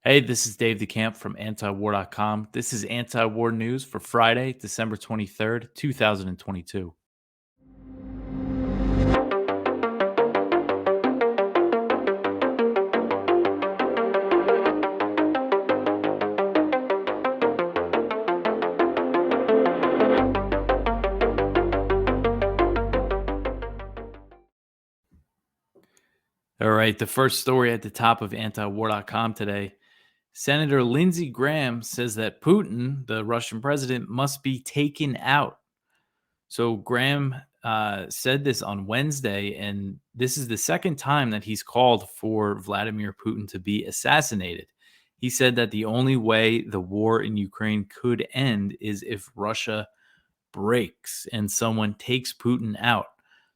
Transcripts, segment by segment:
Hey, this is Dave DeCamp from antiwar.com. This is anti-war news for Friday, December 23rd, 2022. All right, the first story at the top of antiwar.com today. Senator Lindsey Graham says that Putin, the Russian president, must be taken out. So Graham said this on Wednesday, and this is the second time that he's called for Vladimir Putin to be assassinated. He said that the only way the war in Ukraine could end is if Russia breaks and someone takes Putin out.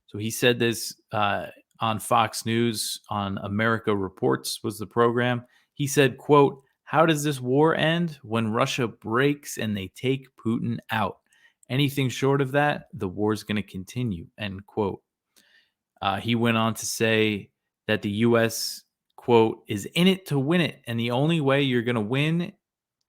So he said this on Fox News on America Reports was the program. He said, quote, "How does this war end? When Russia breaks and they take Putin out. Anything short of that, the war is going to continue," end quote. He went on to say that the U.S., quote, "is in it to win it. And the only way you're going to win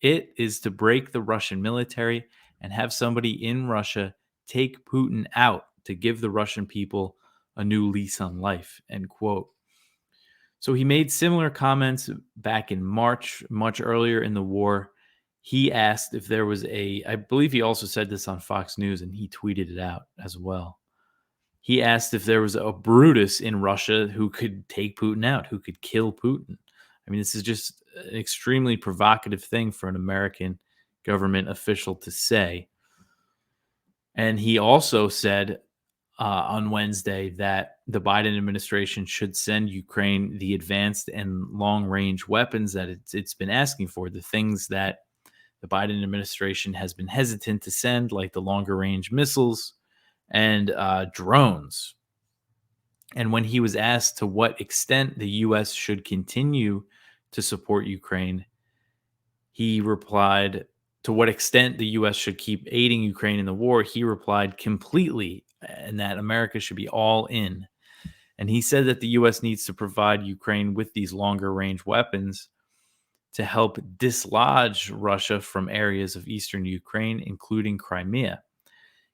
it is to break the Russian military and have somebody in Russia take Putin out to give the Russian people a new lease on life," end quote. So he made similar comments back in March, much earlier in the war. He asked if there was I believe he also said this on Fox News and he tweeted it out as well. He asked if there was a Brutus in Russia who could take Putin out, who could kill Putin. I mean, this is just an extremely provocative thing for an American government official to say. And he also said on Wednesday that the Biden administration should send Ukraine the advanced and long range weapons that it's been asking for, the things that the Biden administration has been hesitant to send, like the longer range missiles and drones. And when he was asked to what extent the U.S. should continue to support Ukraine, he replied, to what extent the U.S. should keep aiding Ukraine in the war, he replied, completely, and that America should be all in. And he said that the U.S. needs to provide Ukraine with these longer range weapons to help dislodge Russia from areas of eastern Ukraine, including Crimea.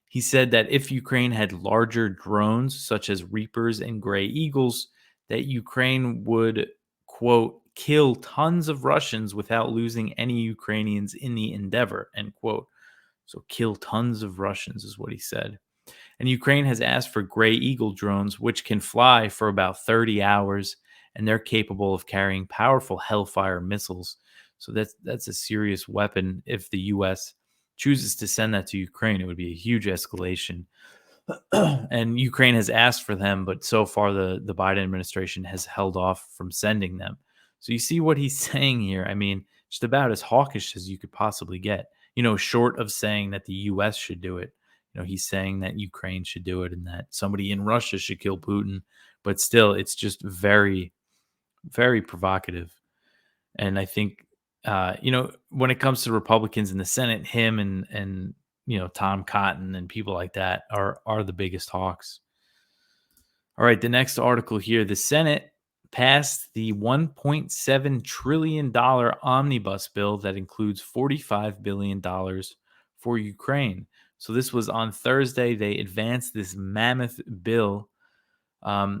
He said that if Ukraine had larger drones, such as Reapers and Gray Eagles, that Ukraine would, quote, kill tons of Russians without losing any Ukrainians in the endeavor, end quote. So kill tons of Russians is what he said. And Ukraine has asked for Gray Eagle drones, which can fly for about 30 hours, and they're capable of carrying powerful Hellfire missiles. So that's a serious weapon. If the U.S. chooses to send that to Ukraine, it would be a huge escalation. And Ukraine has asked for them, but so far the Biden administration has held off from sending them. So you see what he's saying here. I mean, just about as hawkish as you could possibly get, short of saying that the U.S. should do it. He's saying that Ukraine should do it and that somebody in Russia should kill Putin. But still, it's just very, very provocative. And I think, when it comes to Republicans in the Senate, him and Tom Cotton and people like that are the biggest hawks. All right, the next article here, the Senate passed the $1.7 trillion omnibus bill that includes $45 billion for Ukraine. So this was on Thursday. They advanced this mammoth bill.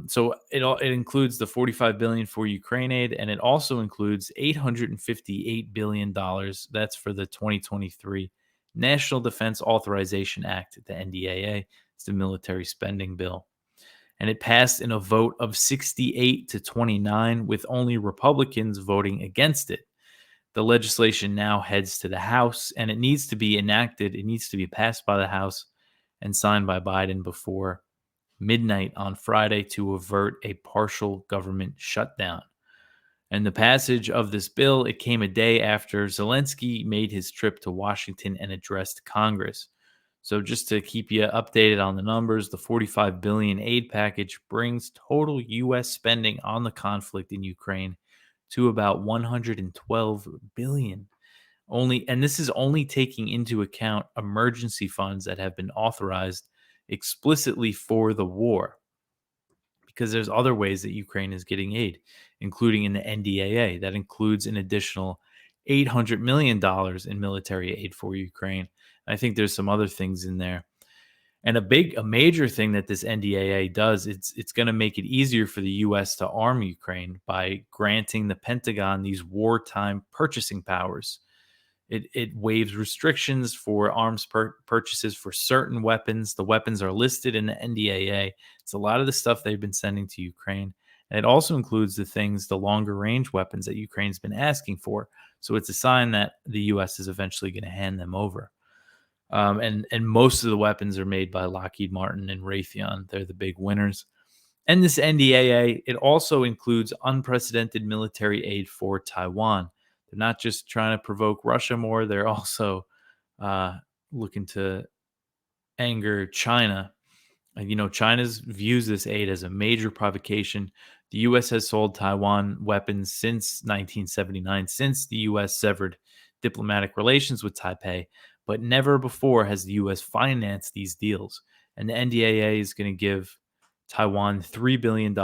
So it includes the $45 billion for Ukraine aid, and it also includes $858 billion. That's for the 2023 National Defense Authorization Act, the NDAA. It's the military spending bill. And it passed in a vote of 68 to 29, with only Republicans voting against it. The legislation now heads to the House, and it needs to be enacted. It needs to be passed by the House and signed by Biden before midnight on Friday to avert a partial government shutdown. And the passage of this bill, it came a day after Zelensky made his trip to Washington and addressed Congress. So just to keep you updated on the numbers, the $45 billion aid package brings total U.S. spending on the conflict in Ukraine to about $112 billion. And this is only taking into account emergency funds that have been authorized explicitly for the war, because there's other ways that Ukraine is getting aid. including in the NDAA. That includes an additional $800 million in military aid for Ukraine. I think there's some other things in there. And a major thing that this NDAA does, it's going to make it easier for the U.S. to arm Ukraine by granting the Pentagon these wartime purchasing powers. It waives restrictions for arms purchases for certain weapons. The weapons are listed in the NDAA. It's a lot of the stuff they've been sending to Ukraine. And it also includes the longer range weapons that Ukraine's been asking for. So it's a sign that the U.S. is eventually going to hand them over. And most of the weapons are made by Lockheed Martin and Raytheon. They're the big winners. And this NDAA, it also includes unprecedented military aid for Taiwan. They're not just trying to provoke Russia more, they're also looking to anger China. China views this aid as a major provocation. The U.S. has sold Taiwan weapons since 1979, since the U.S. severed diplomatic relations with Taipei, but never before has the U.S. financed these deals. And the NDAA is going to give Taiwan $3 billion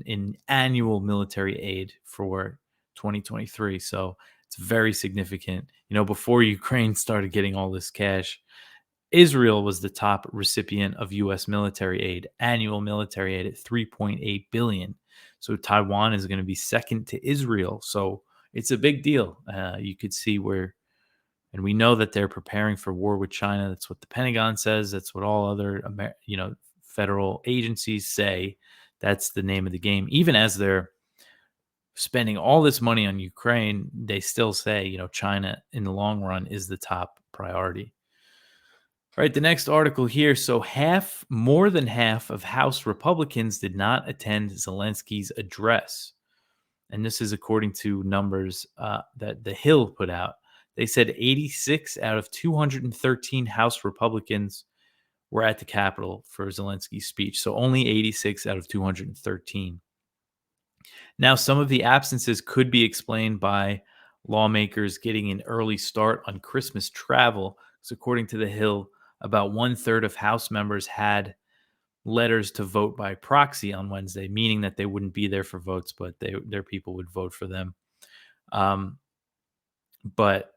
in annual military aid for 2023. So it's very significant. Before Ukraine started getting all this cash, Israel was the top recipient of U.S. military aid, annual military aid at $3.8 billion. So Taiwan is going to be second to Israel. So it's a big deal. You could see where, and we know that they're preparing for war with China. That's what the Pentagon says. That's what all other, federal agencies say. That's the name of the game. Even as they're spending all this money on Ukraine, they still say, China in the long run is the top priority. All right, the next article here. So more than half of House Republicans did not attend Zelensky's address. And this is according to numbers that The Hill put out. They said 86 out of 213 House Republicans were at the Capitol for Zelensky's speech. So only 86 out of 213. Now, some of the absences could be explained by lawmakers getting an early start on Christmas travel. So according to The Hill, about 1/3 of House members had letters to vote by proxy on Wednesday, meaning that they wouldn't be there for votes, but their people would vote for them. But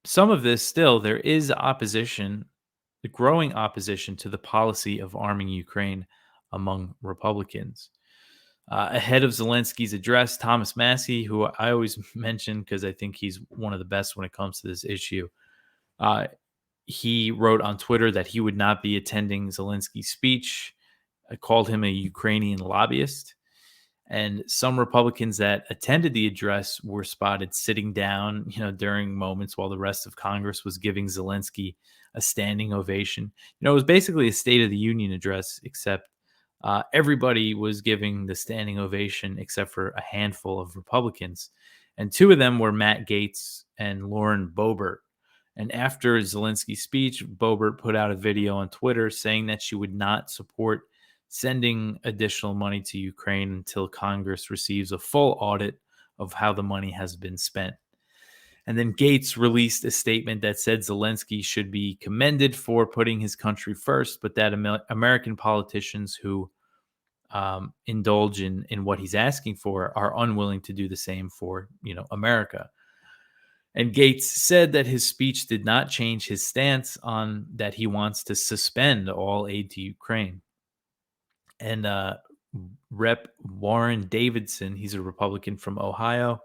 some of this still, there is opposition, the growing opposition to the policy of arming Ukraine among Republicans. Ahead of Zelensky's address, Thomas Massie, who I always mention because I think he's one of the best when it comes to this issue, he wrote on Twitter that he would not be attending Zelensky's speech. I called him a Ukrainian lobbyist. And some Republicans that attended the address were spotted sitting down, during moments while the rest of Congress was giving Zelensky a standing ovation. It was basically a State of the Union address, except everybody was giving the standing ovation except for a handful of Republicans. And two of them were Matt Gaetz and Lauren Boebert. And after Zelensky's speech, Boebert put out a video on Twitter saying that she would not support sending additional money to Ukraine until Congress receives a full audit of how the money has been spent. And then Gaetz released a statement that said Zelensky should be commended for putting his country first, but that American politicians who indulge in what he's asking for are unwilling to do the same for, America. And Gaetz said that his speech did not change his stance on that he wants to suspend all aid to Ukraine. And Rep. Warren Davidson, he's a Republican from Ohio.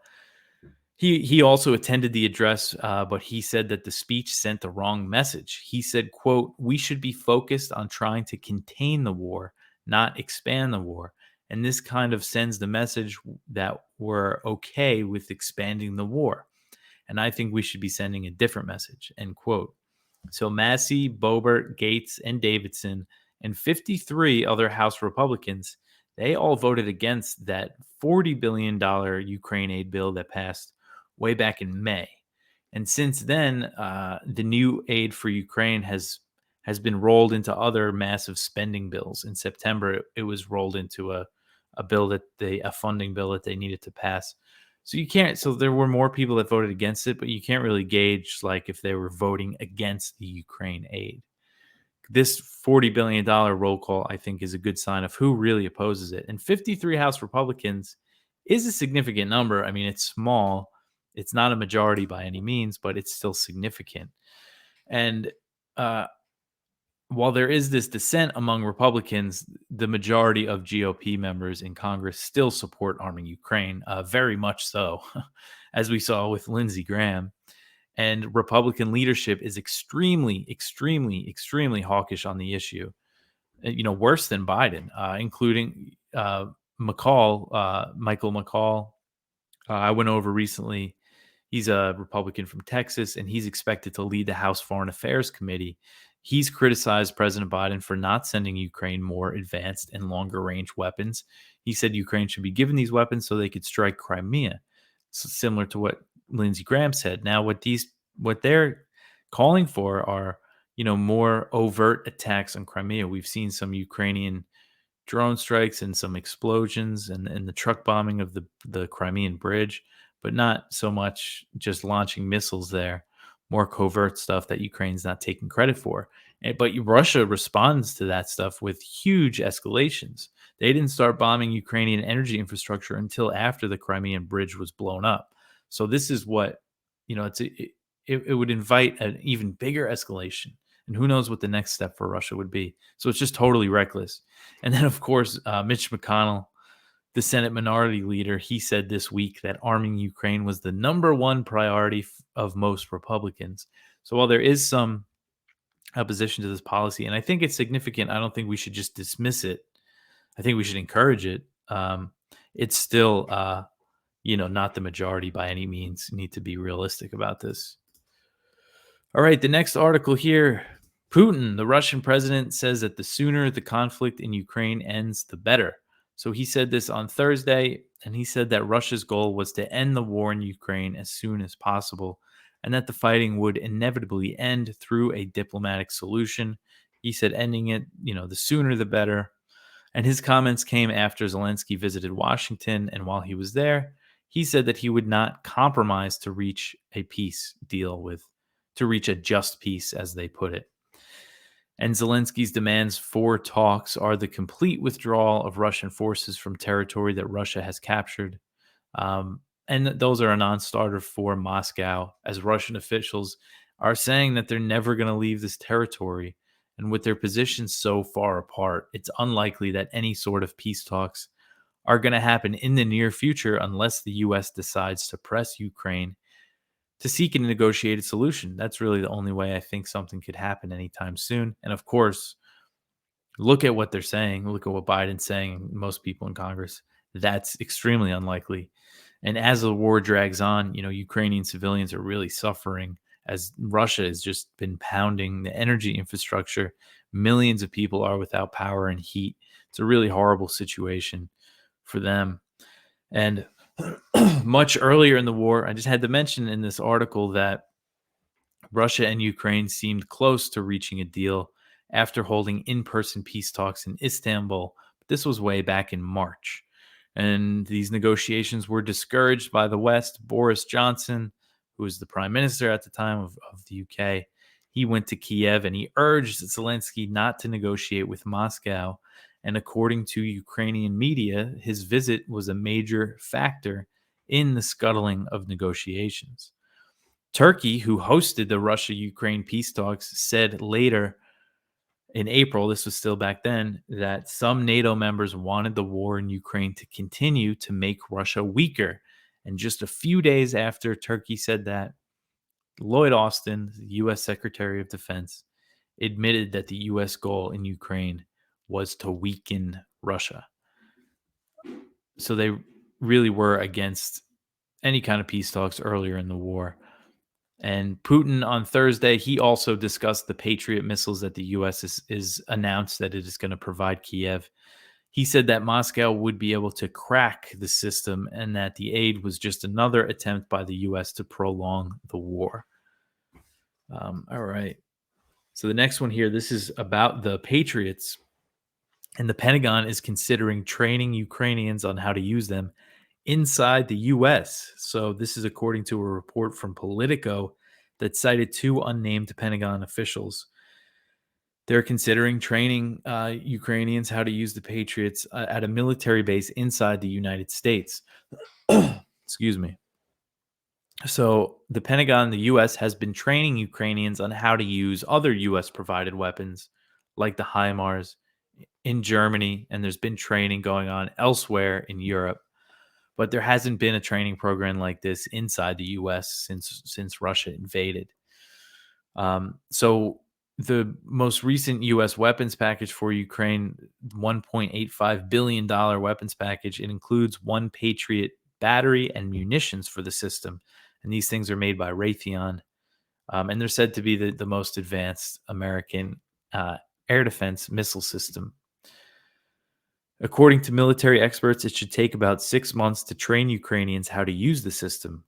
He also attended the address, but he said that the speech sent the wrong message. He said, quote, "We should be focused on trying to contain the war, not expand the war. And this kind of sends the message that we're okay with expanding the war. And I think we should be sending a different message," end quote. So Massie, Boebert, Gaetz, and Davidson, and 53 other House Republicans, they all voted against that $40 billion Ukraine aid bill that passed way back in May. And since then, the new aid for Ukraine has been rolled into other massive spending bills. In September, it was rolled into a funding bill that they needed to pass. So there were more people that voted against it, but you can't really gauge like if they were voting against the Ukraine aid. This $40 billion roll call, I think, is a good sign of who really opposes it. And 53 House Republicans is a significant number. I mean, it's small. It's not a majority by any means, but it's still significant. And uh, while there is this dissent among Republicans, the majority of GOP members in Congress still support arming Ukraine, very much so, as we saw with Lindsey Graham. And Republican leadership is extremely, extremely, extremely hawkish on the issue. Worse than Biden, including Michael McCall. I went over recently. He's a Republican from Texas, and he's expected to lead the House Foreign Affairs Committee. He's criticized President Biden for not sending Ukraine more advanced and longer range weapons. He said Ukraine should be given these weapons so they could strike Crimea. So similar to what Lindsey Graham said. Now, what they're calling for are, more overt attacks on Crimea. We've seen some Ukrainian drone strikes and some explosions and the truck bombing of the Crimean bridge, but not so much just launching missiles there. More covert stuff that Ukraine's not taking credit for. But Russia responds to that stuff with huge escalations. They didn't start bombing Ukrainian energy infrastructure until after the Crimean bridge was blown up. So this is what, it would invite an even bigger escalation. And who knows what the next step for Russia would be. So it's just totally reckless. And then, of course, Mitch McConnell, the Senate minority leader, he said this week that arming Ukraine was the number one priority of most Republicans. So while there is some opposition to this policy, and I think it's significant, I don't think we should just dismiss it. I think we should encourage it. It's still, not the majority by any means. Need to be realistic about this. All right, the next article here. Putin, the Russian president, says that the sooner the conflict in Ukraine ends, the better. So he said this on Thursday, and he said that Russia's goal was to end the war in Ukraine as soon as possible, and that the fighting would inevitably end through a diplomatic solution. He said ending it, the sooner the better. And his comments came after Zelensky visited Washington, and while he was there, he said that he would not compromise to reach a peace deal to reach a just peace, as they put it. And Zelensky's demands for talks are the complete withdrawal of Russian forces from territory that Russia has captured. And those are a non-starter for Moscow, as Russian officials are saying that they're never going to leave this territory. And with their positions so far apart, it's unlikely that any sort of peace talks are going to happen in the near future unless the U.S. decides to press Ukraine to seek a negotiated solution. That's really the only way I think something could happen anytime soon. And of course, look at what they're saying. Look at what Biden's saying, most people in Congress. That's extremely unlikely. And as the war drags on, Ukrainian civilians are really suffering as Russia has just been pounding the energy infrastructure. Millions of people are without power and heat. It's a really horrible situation for them. And much earlier in the war, I just had to mention in this article that Russia and Ukraine seemed close to reaching a deal after holding in-person peace talks in Istanbul. This was way back in March. And these negotiations were discouraged by the West. Boris Johnson, who was the prime minister at the time of the UK, he went to Kiev and he urged Zelensky not to negotiate with Moscow. And according to Ukrainian media, his visit was a major factor in the scuttling of negotiations. Turkey, who hosted the Russia-Ukraine peace talks, said later in April, this was still back then, that some NATO members wanted the war in Ukraine to continue to make Russia weaker. And just a few days after Turkey said that, Lloyd Austin, the U.S. Secretary of Defense, admitted that the U.S. goal in Ukraine was to weaken Russia. So they really were against any kind of peace talks earlier in the war. And Putin on Thursday, he also discussed the Patriot missiles that the U.S. is announced that it is going to provide Kiev. He said that Moscow would be able to crack the system and that the aid was just another attempt by the U.S. to prolong the war. All right. So the next one here, this is about the Patriots. And the Pentagon is considering training Ukrainians on how to use them inside the U.S. So this is according to a report from Politico that cited two unnamed Pentagon officials. They're considering training Ukrainians how to use the Patriots at a military base inside the United States. Excuse me. So the Pentagon, the U.S., has been training Ukrainians on how to use other U.S. provided weapons like the HIMARS in Germany, and there's been training going on elsewhere in Europe. But there hasn't been a training program like this inside the U.S. since Russia invaded. So the most recent U.S. weapons package for Ukraine, $1.85 billion weapons package, it includes one Patriot battery and munitions for the system. And these things are made by Raytheon. And they're said to be the most advanced American air defense missile system. According to military experts, it should take about 6 months to train Ukrainians how to use the system.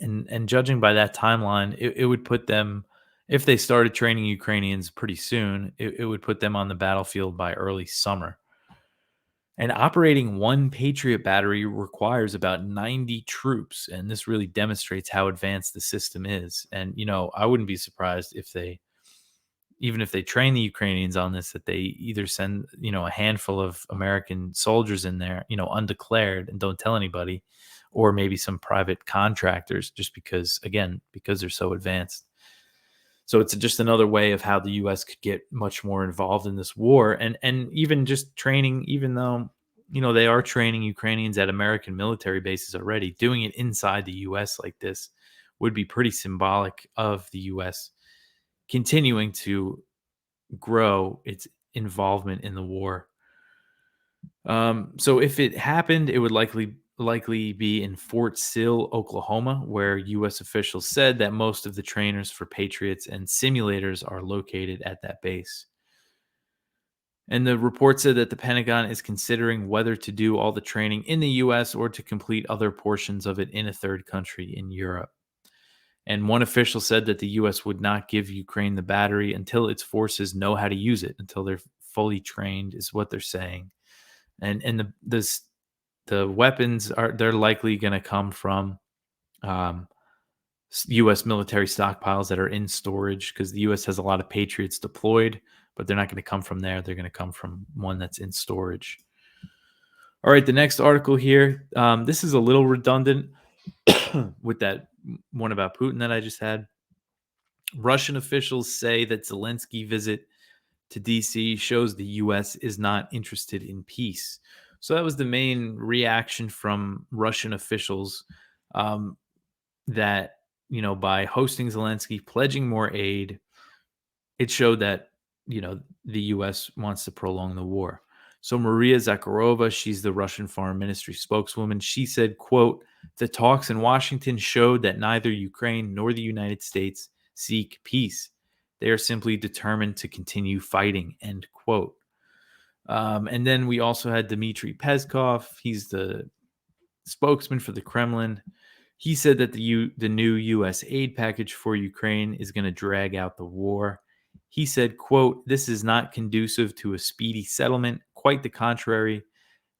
And judging by that timeline, it would put them, if they started training Ukrainians pretty soon, it would put them on the battlefield by early summer. And operating one Patriot battery requires about 90 troops, and this really demonstrates how advanced the system is. And, I wouldn't be surprised if even if they train the Ukrainians on this, that they either send, a handful of American soldiers in there, undeclared and don't tell anybody, or maybe some private contractors, just because they're so advanced. So it's just another way of how the U.S. could get much more involved in this war. And even just training, even though, they are training Ukrainians at American military bases already, doing it inside the U.S. like this would be pretty symbolic of the U.S. continuing to grow its involvement in the war. So if it happened, it would likely be in Fort Sill, Oklahoma, where U.S. officials said that most of the trainers for Patriots and simulators are located at that base. And the report said that the Pentagon is considering whether to do all the training in the U.S. or to complete other portions of it in a third country in Europe. And one official said that the U.S. would not give Ukraine the battery until its forces know how to use it, until they're fully trained, is what they're saying. And the weapons they're likely going to come from U.S. military stockpiles that are in storage, because the U.S. has a lot of Patriots deployed, but they're not going to come from there. They're going to come from one that's in storage. All right, the next article here. This is a little redundant with that one about Putin that I just had. Russian officials say that Zelensky visit to D.C. shows the U.S. is not interested in peace. So that was the main reaction from Russian officials, that, by hosting Zelensky, pledging more aid, it showed that, the U.S. wants to prolong the war. So Maria Zakharova, she's the Russian Foreign Ministry spokeswoman. She said, quote, "The talks in Washington showed that neither Ukraine nor the United States seek peace. They are simply determined to continue fighting," end quote. And then we also had Dmitry Peskov. He's the spokesman for the Kremlin. He said that the new U.S. aid package for Ukraine is going to drag out the war. He said, quote, "This is not conducive to a speedy settlement. Quite the contrary.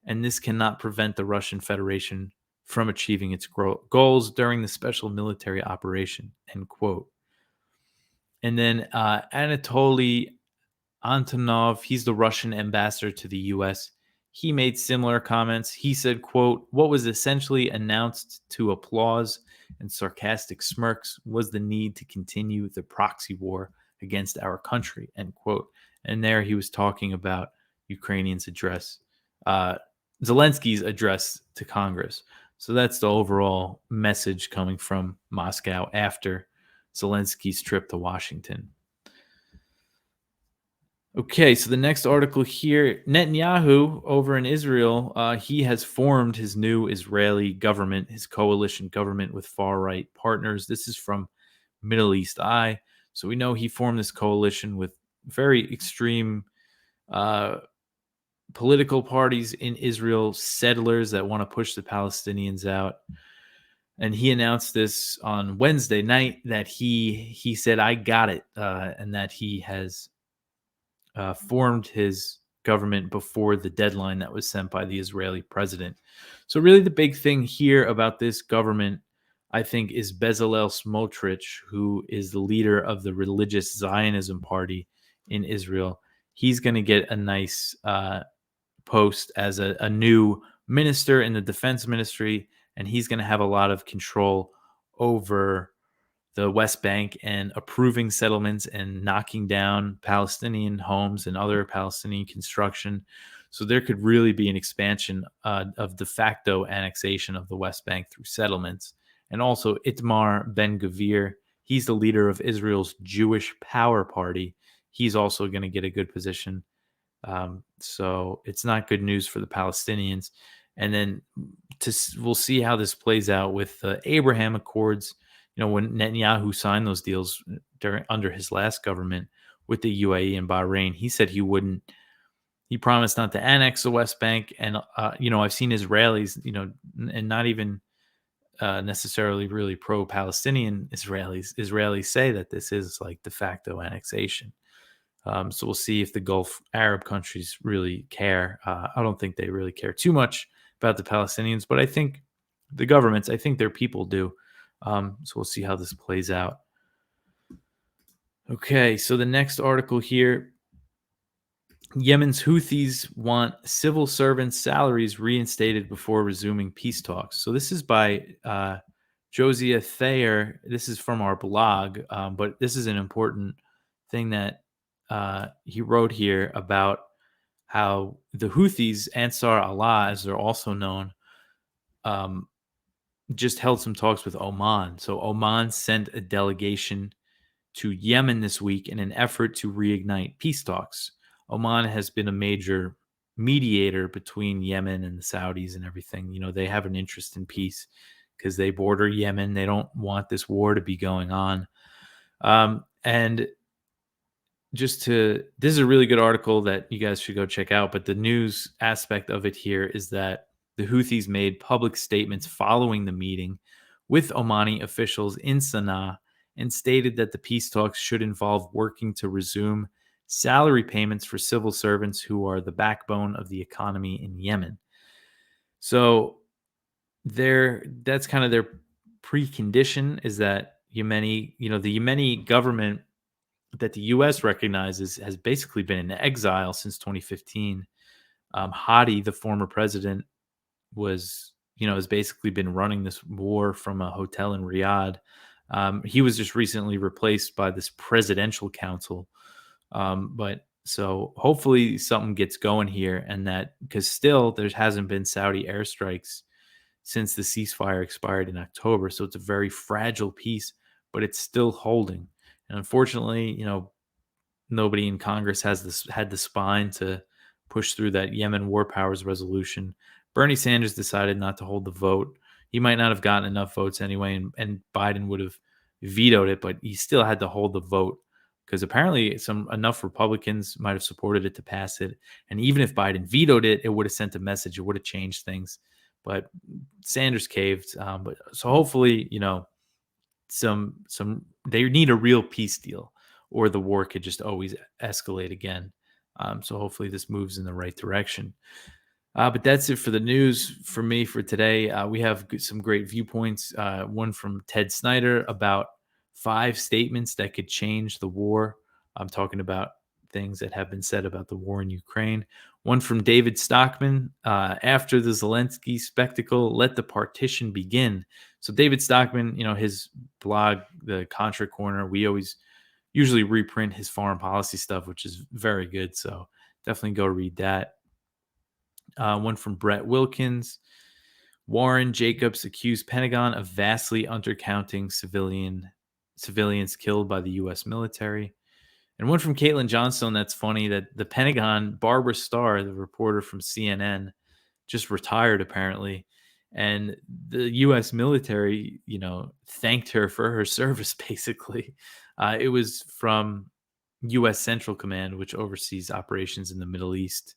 And this cannot prevent the Russian Federation from achieving its goals during the special military operation," end quote. And then Anatoly Antonov, he's the Russian ambassador to the U.S. He made similar comments. He said, quote, "What was essentially announced to applause and sarcastic smirks was the need to continue the proxy war against our country," end quote. And there he was talking about Ukrainians' address, Zelensky's address to Congress. So that's the overall message coming from Moscow after Zelensky's trip to Washington. Okay, so the next article here, Netanyahu over in Israel, he has formed his new Israeli government, his coalition government with far-right partners. This is from Middle East Eye. So we know he formed this coalition with very extreme political parties in Israel, settlers that want to push the Palestinians out. And he announced this on Wednesday night that he said, "I got it," and that he has formed his government before the deadline that was sent by the Israeli president. So really the big thing here about this government, I think, is Bezalel Smotrich, who is the leader of the religious Zionism party in Israel. He's going to get a nice post as a new minister in the defense ministry, and he's going to have a lot of control over the West Bank and approving settlements and knocking down Palestinian homes and other Palestinian construction. So there could really be an expansion of de facto annexation of the West Bank through settlements. And also Itamar Ben-Gvir, he's the leader of Israel's Jewish Power Party. He's also going to get a good position. So it's not good news for the Palestinians. And then we'll see how this plays out with the Abraham Accords. You know, when Netanyahu signed those deals under his last government with the UAE and Bahrain, he said he wouldn't. He promised not to annex the West Bank. And I've seen Israelis, and not even necessarily really pro-Palestinian Israelis say that this is like de facto annexation. So we'll see if the Gulf Arab countries really care. I don't think they really care too much about the Palestinians, but I think the governments, I think their people do. So we'll see how this plays out. Okay, so the next article here, Yemen's Houthis want civil servants' salaries reinstated before resuming peace talks. So this is by Josiah Thayer. This is from our blog, but this is an important thing that he wrote here about how the Houthis, Ansar Allah, as they're also known, just held some talks with Oman. So Oman sent a delegation to Yemen this week in an effort to reignite peace talks. Oman has been a major mediator between Yemen and the Saudis and everything. They have an interest in peace because they border Yemen. They don't want this war to be going on. And this is a really good article that you guys should go check out. But the news aspect of it here is that the Houthis made public statements following the meeting with Omani officials in Sana'a and stated that the peace talks should involve working to resume salary payments for civil servants who are the backbone of the economy in Yemen. So that's kind of their precondition, is that the Yemeni government that the U.S. recognizes has basically been in exile since 2015. Hadi, the former president, has basically been running this war from a hotel in Riyadh. He was just recently replaced by this presidential council. But so hopefully something gets going here, and that, because still there hasn't been Saudi airstrikes since the ceasefire expired in October. So it's a very fragile peace, but it's still holding. And unfortunately, nobody in Congress had the spine to push through that Yemen War Powers resolution. Bernie Sanders decided not to hold the vote. He might not have gotten enough votes anyway, and Biden would have vetoed it, but he still had to hold the vote because apparently enough Republicans might have supported it to pass it. And even if Biden vetoed it, it would have sent a message. It would have changed things. But Sanders caved. So hopefully, they need a real peace deal, or the war could just always escalate again. So hopefully this moves in the right direction. But that's it for the news for me for today. We have some great viewpoints. One from Ted Snyder about 5 statements that could change the war. I'm talking about things that have been said about the war in Ukraine. One from David Stockman, after the Zelensky spectacle, let the partition begin. So David Stockman, his blog, the Contra Corner, we usually reprint his foreign policy stuff, which is very good. So definitely go read that. One from Brett Wilkins. Warren Jacobs accused Pentagon of vastly undercounting civilians killed by the U.S. military. And one from Caitlin Johnstone that's funny, that the Pentagon, Barbara Starr, the reporter from CNN, just retired apparently. And the U.S. military, thanked her for her service, basically. It was from U.S. Central Command, which oversees operations in the Middle East.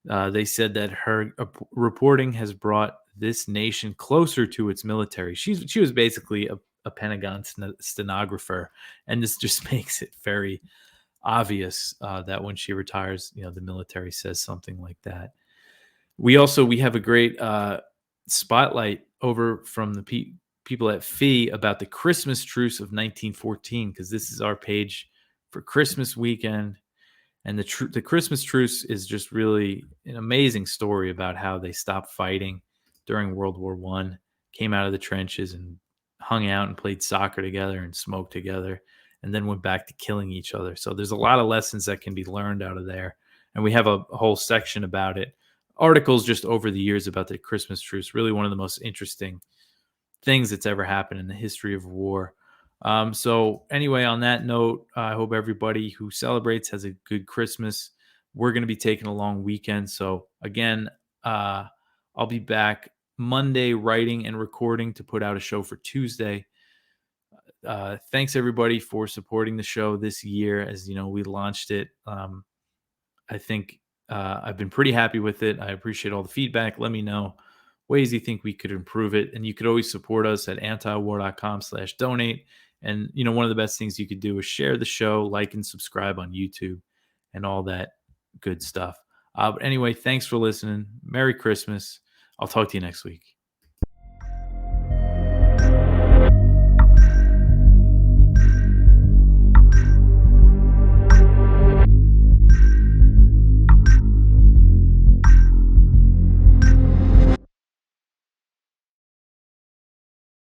They said that her reporting has brought this nation closer to its military. She was basically a Pentagon stenographer, and this just makes it very obvious that when she retires, the military says something like that. We have a great spotlight over from the people at FEE about the Christmas truce of 1914, because this is our page for Christmas weekend. And the Christmas truce is just really an amazing story about how they stopped fighting during World War One, came out of the trenches and hung out and played soccer together and smoked together, and then went back to killing each other. So there's a lot of lessons that can be learned out of there, and we have a whole section about it. Articles just over the years about the Christmas truce, really one of the most interesting things that's ever happened in the history of war. So anyway, on that note, I hope everybody who celebrates has a good Christmas. We're going to be taking a long weekend. So again, I'll be back Monday writing and recording to put out a show for Tuesday. Thanks everybody for supporting the show this year. As you know, we launched it. I think I've been pretty happy with it. I appreciate all the feedback. Let me know ways you think we could improve it. And you could always support us at antiwar.com/donate. And, one of the best things you could do is share the show, like and subscribe on YouTube and all that good stuff. But anyway, thanks for listening. Merry Christmas. I'll talk to you next week.